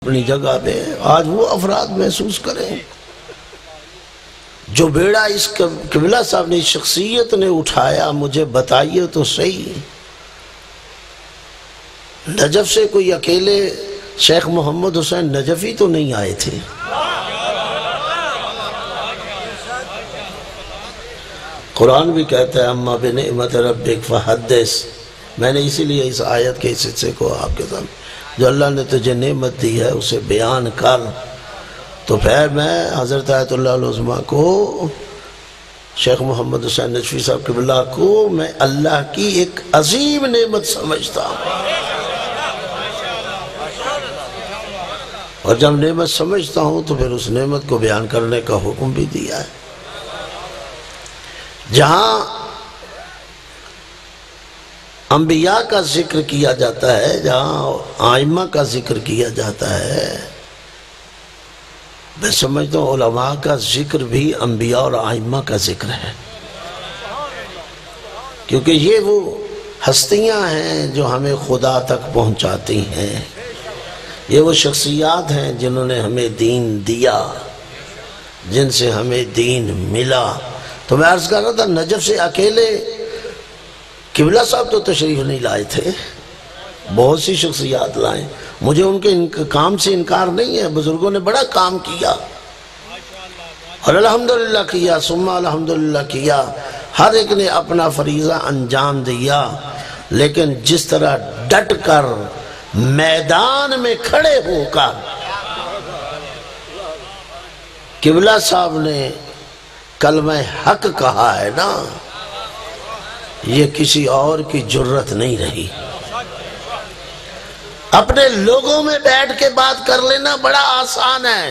اپنی جگہ پہ آج وہ افراد محسوس کریں جو بیڑا اس قبلہ صاحب نے شخصیت نے اٹھایا. مجھے بتائیے تو صحیح، نجف سے کوئی اکیلے شیخ محمد حسین نجفی تو نہیں آئے تھے. قرآن بھی کہتا ہے اما بنعمت ربک فحدث. میں نے اسی لیے اس آیت کے اس حصے کو آپ کے سامنے، جو اللہ نے تجھے نعمت دی ہے اسے بیان کر. تو پھر میں حضرت آیت اللہ العظمیٰ کو، شیخ محمد حسین نجفی صاحب قبلہ کو میں اللہ کی ایک عظیم نعمت سمجھتا ہوں، اور جب نعمت سمجھتا ہوں تو پھر اس نعمت کو بیان کرنے کا حکم بھی دیا ہے. جہاں انبیاء کا ذکر کیا جاتا ہے، جہاں آئمہ کا ذکر کیا جاتا ہے، میں سمجھتا ہوں علماء کا ذکر بھی انبیاء اور آئمہ کا ذکر ہے، کیونکہ یہ وہ ہستیاں ہیں جو ہمیں خدا تک پہنچاتی ہیں. یہ وہ شخصیات ہیں جنہوں نے ہمیں دین دیا، جن سے ہمیں دین ملا. تو میں عرض کر رہا تھا نجف سے اکیلے قبلہ صاحب تو تشریف نہیں لائے تھے، بہت سی شخصیات لائیں. مجھے ان کے کام سے انکار نہیں ہے، بزرگوں نے بڑا کام کیا اور الحمدللہ کیا ثم الحمدللہ کیا، ہر ایک نے اپنا فریضہ انجام دیا. لیکن جس طرح ڈٹ کر میدان میں کھڑے ہو کر قبلہ صاحب نے کلمہ حق کہا ہے نا، یہ کسی اور کی جرت نہیں رہی. اپنے لوگوں میں بیٹھ کے بات کر لینا بڑا آسان ہے،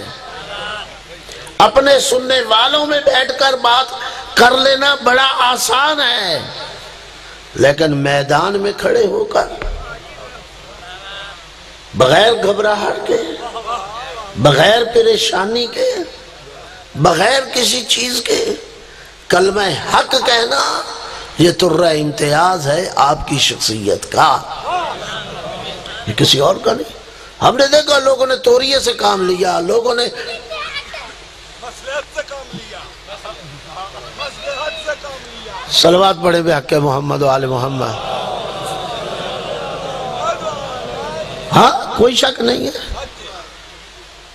اپنے سننے والوں میں بیٹھ کر بات کر لینا بڑا آسان ہے، لیکن میدان میں کھڑے ہو کر بغیر گھبراہٹ کے، بغیر پریشانی کے، بغیر کسی چیز کے کلمہ حق کہنا، یہ ترہ امتیاز ہے آپ کی شخصیت کا، یہ کسی اور کا نہیں. ہم نے دیکھا لوگوں نے توریے سے کام لیا، لوگوں نے صلوات پڑھے بحق محمد و آل محمد. ہاں کوئی شک نہیں ہے،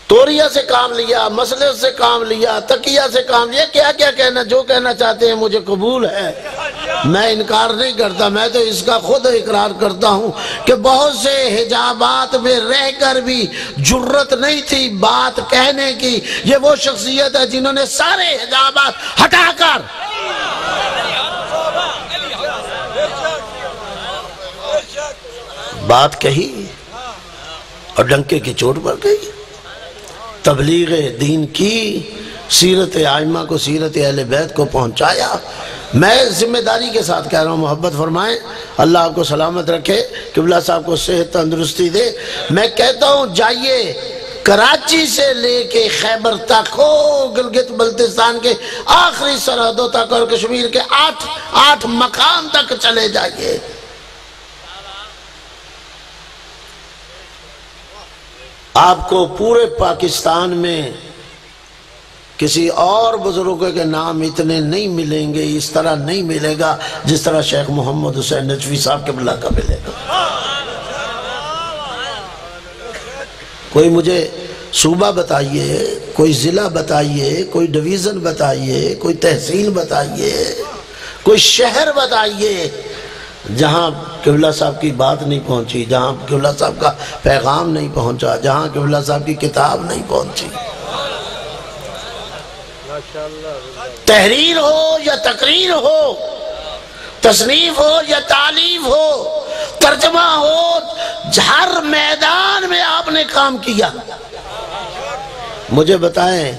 توریہ سے کام لیا، مسئلے سے کام لیا، تقیہ سے کام لیا. کیا کیا کہنا، جو کہنا چاہتے ہیں مجھے قبول ہے، میں انکار نہیں کرتا. میں تو اس کا خود اقرار کرتا ہوں کہ بہت سے حجابات میں رہ کر بھی جرت نہیں تھی بات کہنے کی. یہ وہ شخصیت ہے جنہوں نے سارے حجابات ہٹا کر بات کہی اور ڈنکے کی چوٹ پر گئی. تبلیغ دین کی، سیرت آئمہ کو، سیرت اہل بیت کو پہنچایا. میں ذمہ داری کے ساتھ کہہ رہا ہوں، محبت فرمائیں، اللہ آپ کو سلامت رکھے، قبلہ صاحب کو صحت تندرستی دے. میں کہتا ہوں جائیے کراچی سے لے کے خیبر تک، گلگت بلتستان کے آخری سرحدوں تک اور کشمیر کے آٹھ مقام تک چلے جائیے. آپ کو پورے پاکستان میں کسی اور بزرگوں کے نام اتنے نہیں ملیں گے، اس طرح نہیں ملے گا جس طرح شیخ محمد حسین نجفی صاحب قبلہ کا ملے گا. کوئی مجھے صوبہ بتائیے، کوئی ضلع بتائیے، کوئی ڈویژن بتائیے، کوئی تحصیل بتائیے، کوئی شہر بتائیے جہاں قبلہ صاحب کی بات نہیں پہنچی، جہاں قبلہ صاحب کا پیغام نہیں پہنچا، جہاں قبلہ صاحب کی کتاب نہیں پہنچی. تحریر ہو یا تقریر ہو، تصنیف ہو یا تالیف ہو، ترجمہ ہو، ہر میدان میں آپ نے کام کیا. مجھے بتائیں،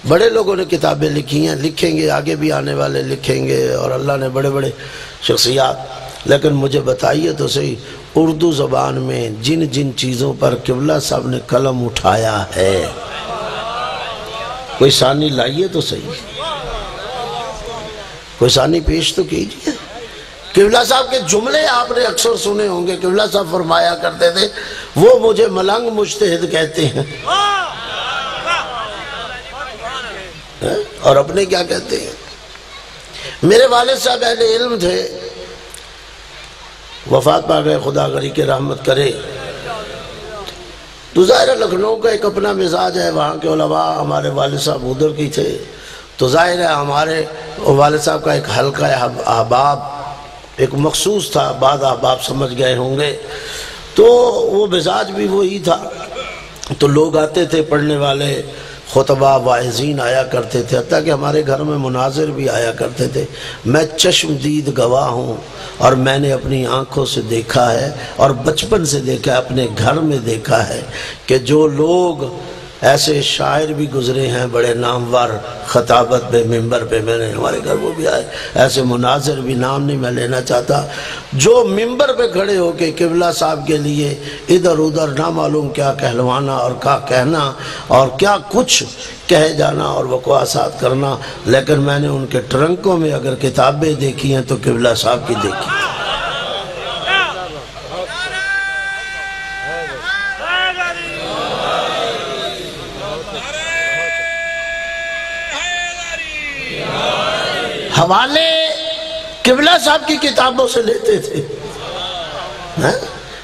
بڑے لوگوں نے کتابیں لکھی ہیں، لکھیں گے، آگے بھی آنے والے لکھیں گے، اور اللہ نے بڑے بڑے شخصیات. لیکن مجھے بتائیے تو صحیح، اردو زبان میں جن جن چیزوں پر قبلہ صاحب نے قلم اٹھایا ہے، کوئی ثانی لائیے تو صحیح، کوئی ثانی پیش تو کیجئے. قبلہ صاحب کے جملے آپ نے اکثر سنے ہوں گے. قبلہ صاحب فرمایا کرتے تھے وہ مجھے ملنگ مجتہد کہتے ہیں. اور اپنے کیا کہتے ہیں؟ میرے والد صاحب اہل علم تھے، وفات پا گئے، خدا غری کے رحمت کرے. تو ظاہر ہے لکھنؤ کا ایک اپنا مزاج ہے، وہاں کے علماء ہمارے والد صاحب ادھر کی تھے، تو ظاہر ہے ہمارے والد صاحب کا ایک حلقہ احباب ایک مخصوص تھا، بعض احباب سمجھ گئے ہوں گے، تو وہ مزاج بھی وہی تھا. تو لوگ آتے تھے، پڑھنے والے خطبہ واعظین آیا کرتے تھے، حتیٰ کہ ہمارے گھر میں مناظر بھی آیا کرتے تھے. میں چشم دید گواہ ہوں، اور میں نے اپنی آنکھوں سے دیکھا ہے اور بچپن سے دیکھا ہے، اپنے گھر میں دیکھا ہے کہ جو لوگ ایسے شاعر بھی گزرے ہیں بڑے نامور خطابت پہ، ممبر پہ، میں نے ہمارے گھر وہ بھی آئے ایسے مناظر بھی، نام نہیں میں لینا چاہتا، جو ممبر پہ کھڑے ہو کے قبلہ صاحب کے لیے ادھر ادھر نہ معلوم کیا کہلوانا اور کیا کہنا اور کیا کچھ کہے جانا اور بکواسات کرنا. لیکن میں نے ان کے ٹرنکوں میں اگر کتابیں دیکھی ہیں تو قبلہ صاحب کی دیکھی. حوالے قبلہ صاحب کی کتابوں سے لیتے تھے،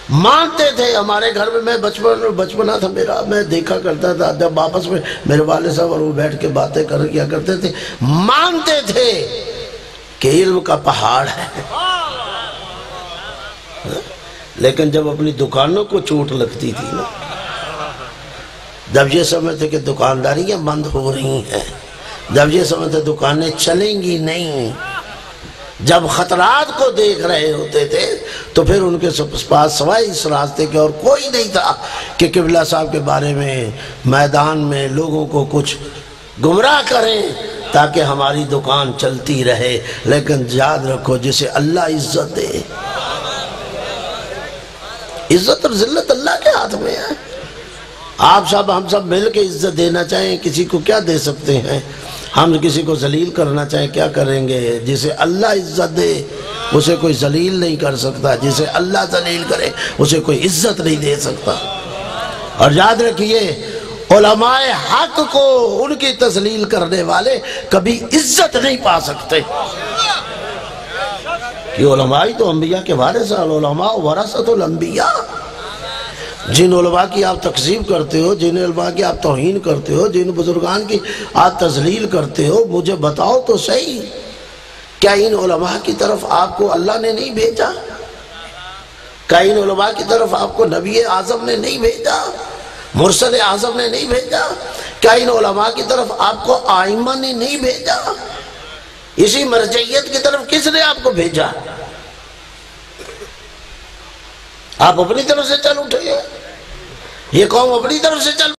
مانتے تھے. ہمارے گھر میں بچپنا تھا میرا، میں دیکھا کرتا تھا جب آپس میں میرے والد صاحب اور وہ بیٹھ کے باتیں کیا کرتے تھے، مانتے تھے کہ علم کا پہاڑ ہے. لیکن جب اپنی دکانوں کو چوٹ لگتی تھی نا، جب یہ سمجھتے کہ دکانداریاں بند ہو رہی ہیں، جب یہ سمجھتے دکانیں چلیں گی نہیں، جب خطرات کو دیکھ رہے ہوتے تھے، تو پھر ان کے پاس سوائے اس راستے کے اور کوئی نہیں تھا کہ قبلہ صاحب کے بارے میں میدان میں لوگوں کو کچھ گمراہ کریں تاکہ ہماری دکان چلتی رہے. لیکن یاد رکھو جسے اللہ عزت دے، عزت اور ذلت اللہ کے ہاتھ میں ہے. آپ سب ہم سب مل کے عزت دینا چاہیں، کسی کو کیا دے سکتے ہیں؟ ہم کسی کو ذلیل کرنا چاہیں کیا کریں گے؟ جسے اللہ عزت دے اسے کوئی ذلیل نہیں کر سکتا، جسے اللہ ذلیل کرے اسے کوئی عزت نہیں دے سکتا. اور یاد رکھیے علماء حق کو ان کی تذلیل کرنے والے کبھی عزت نہیں پا سکتے. یہ علماء ہی تو انبیاء کے وارث ہیں، علماء ورثۃ الانبیاء. جن علماء کی آپ تکذیب کرتے ہو، جن علماء کی آپ توہین کرتے ہو، جن بزرگان کی آپ تذلیل کرتے ہو، مجھے بتاؤ تو صحیح، کیا ان علماء کی طرف آپ کو اللہ نے نہیں بھیجا؟ کیا ان علماء کی طرف آپ کو نبی اعظم نے نہیں بھیجا؟ مرسل اعظم نے نہیں بھیجا؟ کیا ان علماء کی طرف آپ کو آئمہ نے نہیں بھیجا؟ اسی مرجعیت کی طرف کس نے آپ کو بھیجا؟ آپ اپنی طرف سے چل اٹھے، یہ قوم اپنی طرف سے چل